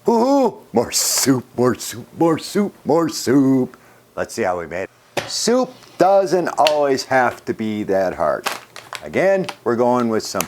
Woohoo! More soup, more soup, more soup, more soup. Let's see how we made it. Soup doesn't always have to be that hard. Again, we're going with some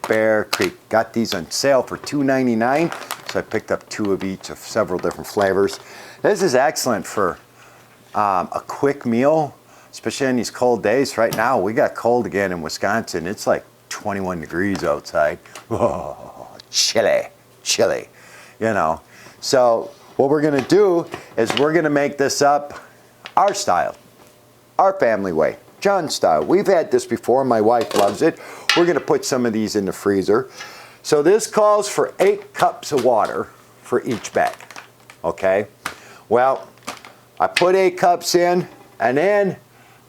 Bear Creek. Got these on sale for $2.99, so I picked up 2 of each of several different flavors. This is excellent for a quick meal, especially in these cold days. Right now, we got cold again in Wisconsin. It's like 21 degrees outside. Oh, chilly, chilly. You know, so what we're gonna do is we're gonna make this up our style, our family way, John style. We've had this before, my wife loves it. We're gonna put some of these in the freezer. So this calls for 8 cups of water for each bag, okay? Well, I put 8 cups in, and then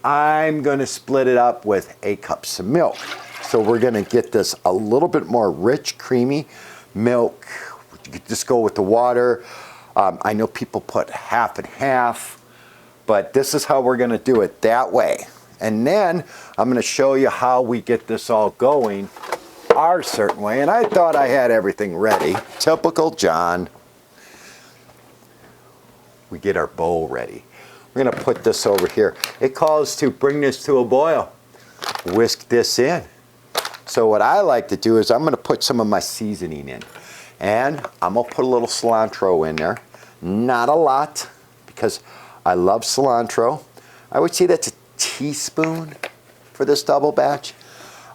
I'm gonna split it up with 8 cups of milk. So we're gonna get this a little bit more rich, creamy milk. You could just go with the water. I know people put half and half, but this is how we're gonna do it that way. And then I'm gonna show you how we get this all going our certain way. And I thought I had everything ready. Typical John. We get our bowl ready. We're gonna put this over here. It calls to bring this to a boil. Whisk this in. So what I like to do is I'm gonna put some of my seasoning in. And I'm gonna put a little cilantro in there. Not a lot, because I love cilantro. I would say that's a teaspoon for this double batch.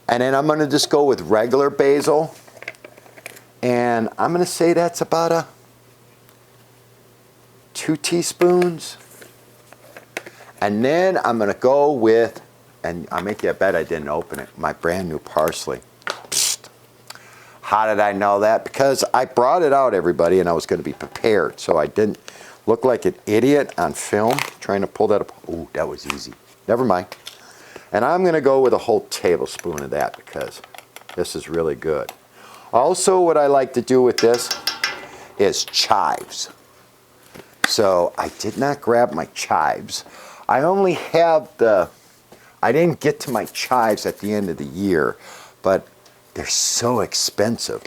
And then I'm gonna just go with regular basil. And I'm gonna say that's about a 2 teaspoons. And then I'm gonna go with, and I'll make you a bet I didn't open it, my brand new parsley. How did I know that? Because I brought it out, everybody, and I was going to be prepared. So I didn't look like an idiot on film trying to pull that up. Ooh, that was easy. Never mind. And I'm going to go with a whole tablespoon of that because this is really good. Also, what I like to do with this is chives. So I did not grab my chives. I only have I didn't get to my chives at the end of the year, but they're so expensive.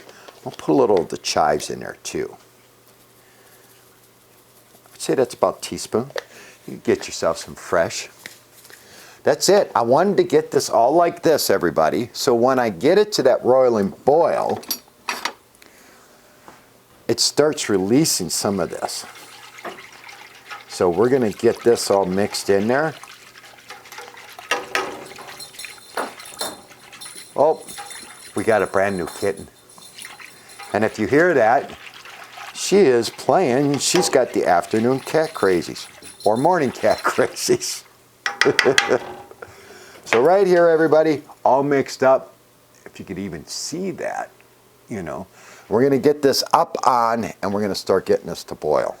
I'll put a little of the chives in there too. I'd say that's about a teaspoon. You can get yourself some fresh. That's it. I wanted to get this all like this, everybody. So when I get it to that roiling boil, it starts releasing some of this. So we're gonna get this all mixed in there. Oh, we got a brand new kitten. And if you hear that, she is playing. She's got the afternoon cat crazies or morning cat crazies. So right here, everybody, all mixed up. If you could even see that, you know. We're gonna get this up on and we're gonna start getting this to boil.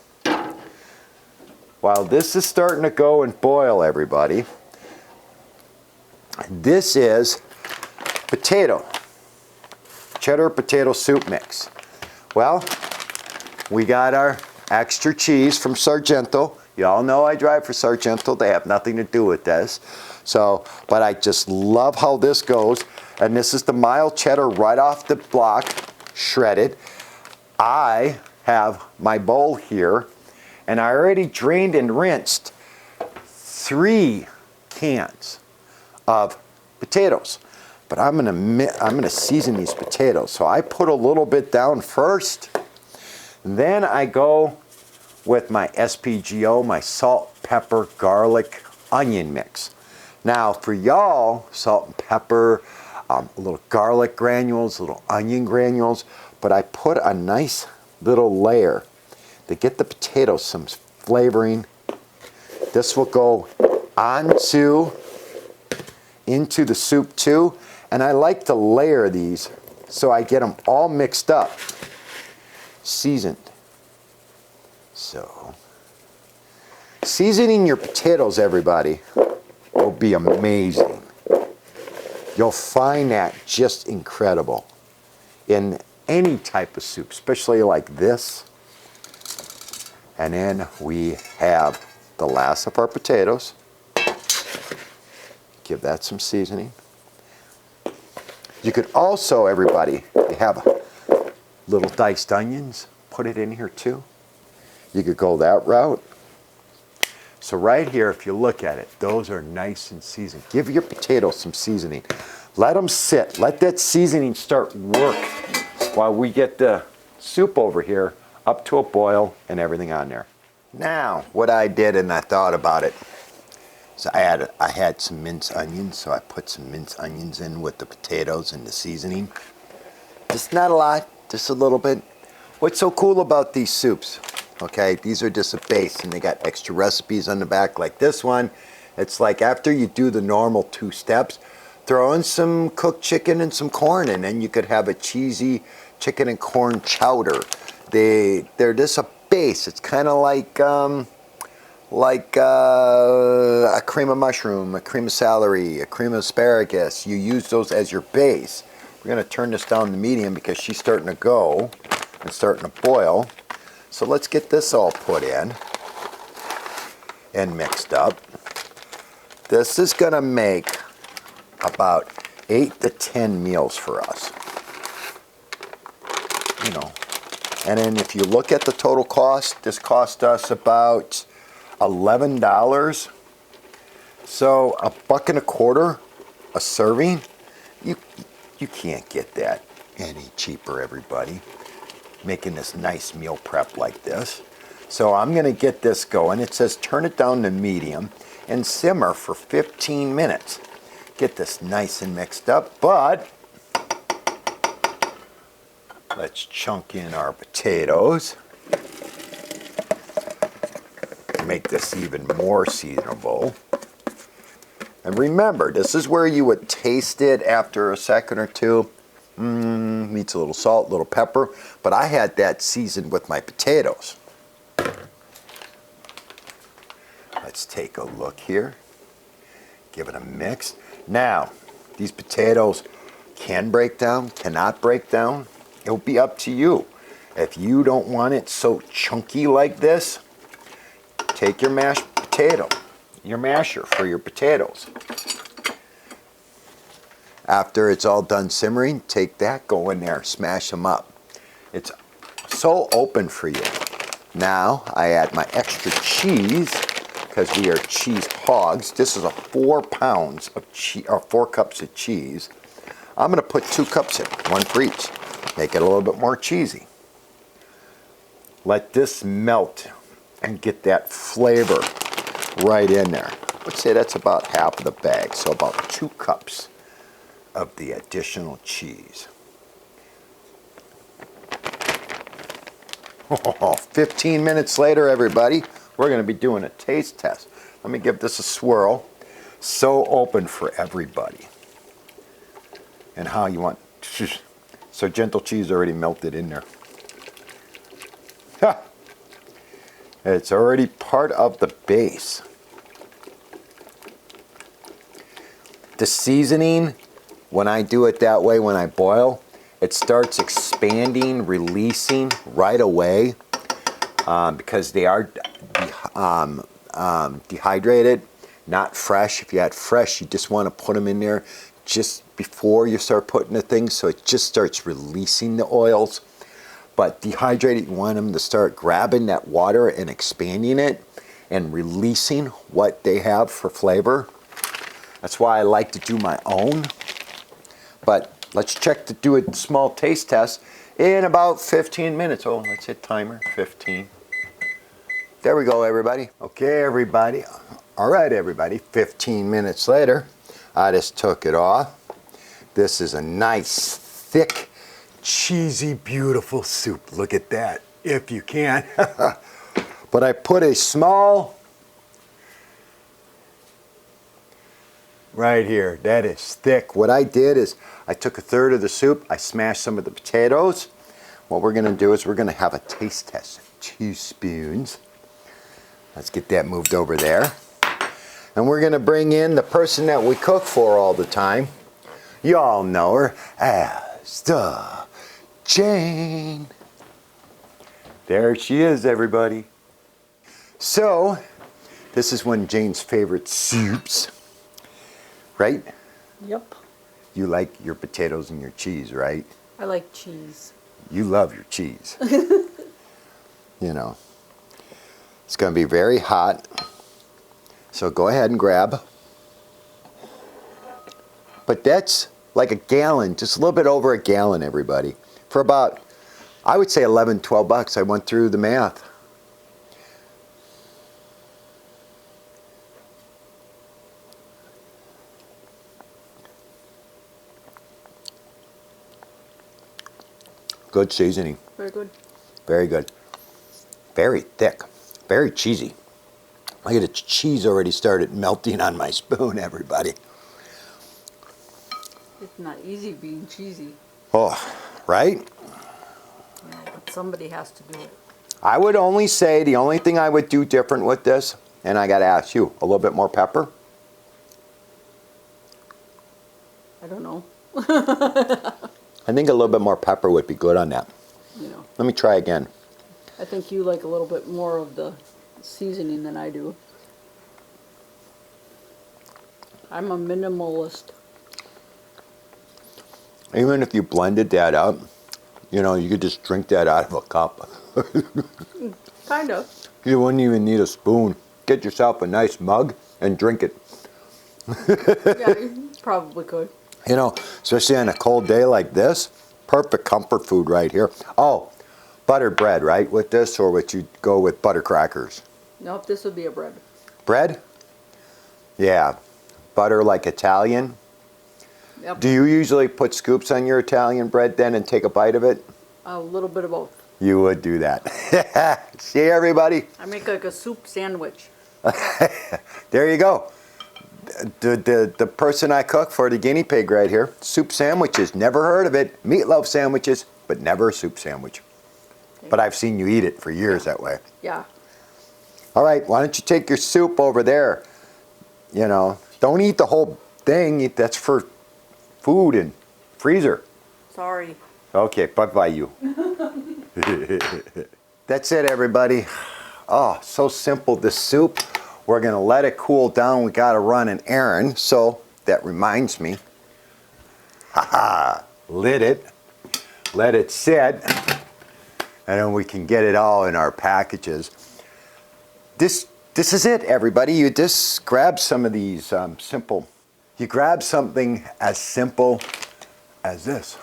While this is starting to go and boil, everybody, this is potato. Cheddar potato soup mix. Well, we got our extra cheese from Sargento. You all know I drive for Sargento. They have nothing to do with this. So, but I just love how this goes. And this is the mild cheddar right off the block, shredded. I have my bowl here, and I already drained and rinsed 3 cans of potatoes. But I'm gonna season these potatoes. So I put a little bit down first. Then I go with my SPGO, my salt, pepper, garlic, onion mix. Now for y'all, salt and pepper, a little garlic granules, a little onion granules. But I put a nice little layer to get the potatoes some flavoring. This will go into the soup too. And I like to layer these so I get them all mixed up, seasoned. So, seasoning your potatoes, everybody, will be amazing. You'll find that just incredible in any type of soup, especially like this. And then we have the last of our potatoes. Give that some seasoning. You could also, everybody, have little diced onions, put put it in here too. You could go that route. So right here, if you look at it, those are nice and seasoned. Give your potatoes some seasoning. Let them sit. Let that seasoning start work while we get the soup over here up to a boil and everything on there. Now, what I did, and I thought about it, so I had some minced onions, so I put some minced onions in with the potatoes and the seasoning. Just not a lot, just a little bit. What's so cool about these soups? Okay, these are just a base, and they got extra recipes on the back like this one. It's like after you do the normal 2 steps, throw in some cooked chicken and some corn, and then you could have a cheesy chicken and corn chowder. They're just a base. It's kind of like a cream of mushroom, a cream of celery, a cream of asparagus. You use those as your base. We're going to turn this down to medium because she's starting to go and starting to boil. So let's get this all put in and mixed up. This is going to make about 8 to 10 meals for us. You know. And then if you look at the total cost, this cost us about $11. So $1.25 a serving. You can't get that any cheaper, everybody. Making this nice meal prep like this. So I'm going to get this going. It says turn it down to medium and simmer for 15 minutes. Get this nice and mixed up, but let's chunk in our potatoes. Make this even more seasonable. And remember, this is where you would taste it after a second or two. Needs a little salt, a little pepper, but I had that seasoned with my potatoes. Let's take a look here. Give it a mix. Now, these potatoes can break down, cannot break down. It'll be up to you. If you don't want it so chunky like this, take your mashed potato, your masher for your potatoes. After it's all done simmering, take that, go in there, smash them up. It's so open for you. Now I add my extra cheese because we are cheese hogs. This is 4 pounds of cheese, or 4 cups of cheese. I'm going to put 2 cups in, 1 for each. Make it a little bit more cheesy. Let this melt and get that flavor right in there. Let's say that's about half of the bag, so about 2 cups of the additional cheese. 15 minutes later, everybody, we're going to be doing a taste test. Let me give this a swirl. So open for everybody. And how you want. So gentle cheese already melted in there. It's already part of the base. The seasoning, when I do it that way, when I boil, it starts expanding, releasing right away because they are dehydrated, not fresh. If you had fresh, you just want to put them in there just before you start putting the things, so it just starts releasing the oils. But dehydrated, you want them to start grabbing that water and expanding it and releasing what they have for flavor. That's why I like to do my own. But let's check to do a small taste test in about 15 minutes. Oh, let's hit timer, 15. There we go, everybody. Okay, everybody. All right, everybody, 15 minutes later, I just took it off. This is a nice, thick, cheesy, beautiful soup. Look at that, if you can. But I put a small, right here, that is thick. What I did is I took 1/3 of the soup, I smashed some of the potatoes. What we're gonna do is we're gonna have a taste test. 2 spoons. Let's get that moved over there. And we're gonna bring in the person that we cook for all the time. You all know her as the Jane. There she is, everybody. So, this is one of Jane's favorite soups, right? Yep. You like your potatoes and your cheese, right? I like cheese. You love your cheese. you know, it's going to be very hot. So go ahead and grab. But that's like a gallon, just a little bit over a gallon, everybody. For about, I would say 11, 12 bucks. I went through the math. Good seasoning. Very good. Very good. Very thick. Very cheesy. Look at the cheese already started melting on my spoon, everybody. It's not easy being cheesy. Oh, right? Yeah, but somebody has to do it. I would only say the only thing I would do different with this, and I got to ask you, a little bit more pepper? I don't know. I think a little bit more pepper would be good on that. You know. Let me try again. I think you like a little bit more of the seasoning than I do. I'm a minimalist. Even if you blended that up, you know, you could just drink that out of a cup. Kind of. You wouldn't even need a spoon. Get yourself a nice mug and drink it. Yeah, you probably could. You know, especially on a cold day like this, perfect comfort food right here. Oh, buttered bread, right, with this, or would you go with butter crackers? Nope, this would be a bread. Bread? Yeah, butter like Italian. Yep. Do you usually put scoops on your Italian bread then and take a bite of it? A little bit of both. You would do that. See, everybody? I make like a soup sandwich. There you go. The person I cook for, the guinea pig right here, soup sandwiches, never heard of it. Meatloaf sandwiches, but never a soup sandwich. But I've seen you eat it for years that way. Yeah. All right, why don't you take your soup over there? You know, don't eat the whole thing. That's for food and freezer. Sorry. Okay, bye-bye you. That's it, everybody. Oh, so simple, this soup. We're going to let it cool down. We got to run an errand. So that reminds me. Lit it. Let it sit. And then we can get it all in our packages. This is it, everybody. You just grab some of these simple. You grab something as simple as this.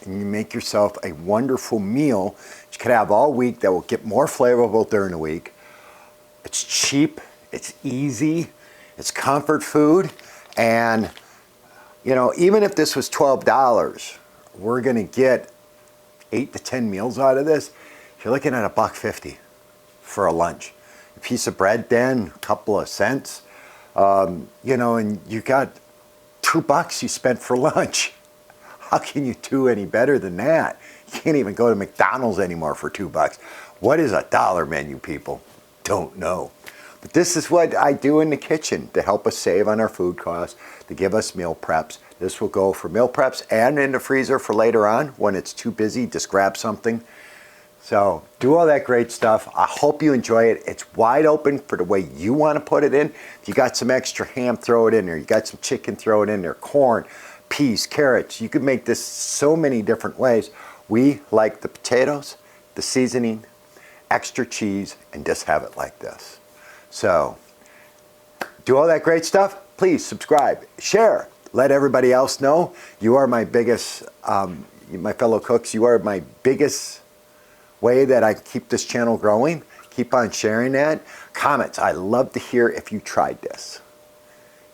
And you make yourself a wonderful meal that you can have all week that will get more flavorful during the week. It's cheap. It's easy, it's comfort food, and you know, even if this was $12, we're gonna get 8 to 10 meals out of this. You're looking at $1.50 for a lunch. A piece of bread then, a couple of cents, you know, and you got $2 you spent for lunch. How can you do any better than that? You can't even go to McDonald's anymore for $2. What is a dollar menu, people? Don't know. But this is what I do in the kitchen to help us save on our food costs, to give us meal preps. This will go for meal preps and in the freezer for later on when it's too busy, just grab something. So do all that great stuff. I hope you enjoy it. It's wide open for the way you want to put it in. If you got some extra ham, throw it in there. You got some chicken, throw it in there. Corn, peas, carrots. You could make this so many different ways. We like the potatoes, the seasoning, extra cheese, and just have it like this. So, do all that great stuff. Please subscribe, share, let everybody else know. You are my biggest, my fellow cooks, you are my biggest way that I keep this channel growing. Keep on sharing that. Comments, I love to hear if you tried this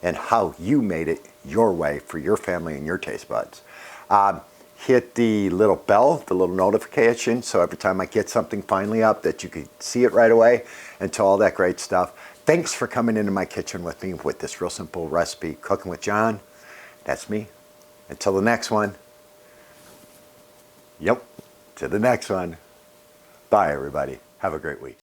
and how you made it your way for your family and your taste buds. Hit the little bell, the little notification, so every time I get something finally up that you can see it right away, and to all that great stuff. Thanks for coming into my kitchen with me with this real simple recipe, Cooking with John. That's me. Until the next one. Yep, to the next one. Bye, everybody. Have a great week.